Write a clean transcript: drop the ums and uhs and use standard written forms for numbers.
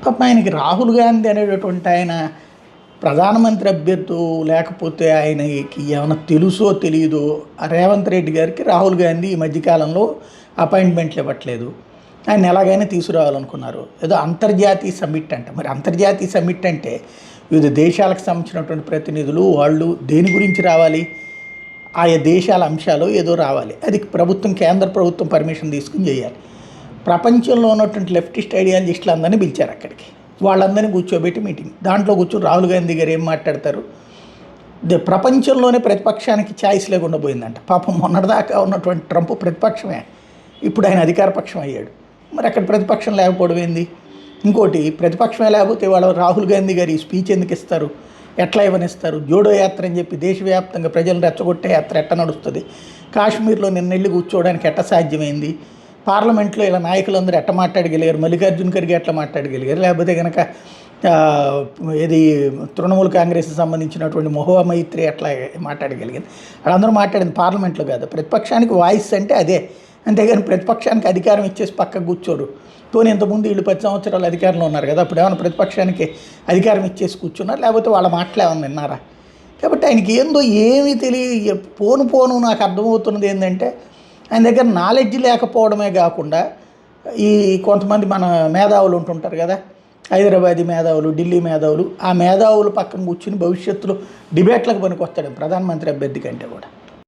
పాపం ఆయనకి రాహుల్ గాంధీ అనేటటువంటి ఆయన ప్రధానమంత్రి అభ్యర్థు, లేకపోతే ఆయనకి ఏమైనా తెలుసో తెలియదో రేవంత్ రెడ్డి గారికి రాహుల్ గాంధీ ఈ మధ్యకాలంలో అపాయింట్మెంట్లు ఇవ్వట్లేదు. ఆయన ఎలాగైనా తీసుకురావాలనుకున్నారు. ఏదో అంతర్జాతీయ సమ్మిట్ అంట. మరి అంతర్జాతీయ సమ్మిట్ అంటే వివిధ దేశాలకు సంబంధించినటువంటి ప్రతినిధులు వాళ్ళు దేని గురించి రావాలి? ఆయా దేశాల అంశాలు ఏదో రావాలి. అది ప్రభుత్వం, కేంద్ర ప్రభుత్వం పర్మిషన్ తీసుకుని చేయాలి. ప్రపంచంలో ఉన్నటువంటి లెఫ్టిస్ట్ ఐడియాలజిస్టులు అందరినీ పిలిచారు అక్కడికి. వాళ్ళందరినీ కూర్చోబెట్టి మీటింగ్. దాంట్లో కూర్చొని రాహుల్ గాంధీ గారు ఏం మాట్లాడతారు? ప్రపంచంలోనే ప్రతిపక్షానికి ఛాయిస్ లేకుండా పోయిందంట. పాపం మొన్నటిదాకా ఉన్నటువంటి ట్రంప్ ప్రతిపక్షమే, ఇప్పుడు ఆయన అధికార పక్షం అయ్యాడు. మరి అక్కడ ప్రతిపక్షం లేకపోవడం ఏంది? ఇంకోటి, ప్రతిపక్షమే లేకపోతే వాళ్ళు రాహుల్ గాంధీ గారు ఈ స్పీచ్ ఎందుకు ఇస్తారు? ఎట్లా ఇవ్వనిస్తారు? జోడో యాత్ర అని చెప్పి దేశవ్యాప్తంగా ప్రజలు రెచ్చగొట్టే యాత్ర ఎట్ట నడుస్తుంది? కాశ్మీర్లో నిన్న వెళ్ళి కూర్చోవడానికి ఎట్ట సాధ్యమైంది? పార్లమెంట్లో ఇలా నాయకులందరూ ఎట్ట మాట్లాడగలిగారు? మల్లికార్జున ఖర్గే ఎట్లా మాట్లాడగలిగారు? లేకపోతే కనుక ఇది తృణమూల్ కాంగ్రెస్కి సంబంధించినటువంటి మహువా మైత్రి ఎట్లా మాట్లాడగలిగింది? వాళ్ళందరూ మాట్లాడింది పార్లమెంట్లో కాదు. ప్రతిపక్షానికి వాయిస్ అంటే అదే. అంతేగాని ప్రతిపక్షానికి అధికారం ఇచ్చేసి పక్కకు కూర్చోరు. పోనీ ఇంతకుముందు వీళ్ళు 10 సంవత్సరాలు అధికారంలో ఉన్నారు కదా, అప్పుడు ఏమైనా ప్రతిపక్షానికి అధికారం ఇచ్చేసి కూర్చున్నారు? లేకపోతే వాళ్ళ మాటలు ఏమన్నా విన్నారా? కాబట్టి ఆయనకి ఏందో ఏమీ తెలియ పోను నాకు అర్థమవుతున్నది ఏంటంటే, ఆయన దగ్గర నాలెడ్జ్ లేకపోవడమే కాకుండా ఈ కొంతమంది మన మేధావులు ఉంటుంటారు కదా, హైదరాబాదీ మేధావులు, ఢిల్లీ మేధావులు, ఆ మేధావులు పక్కన కూర్చుని భవిష్యత్తులో డిబేట్లకు పనికొస్తాడు ప్రధానమంత్రి అభ్యర్థి కంటే కూడా.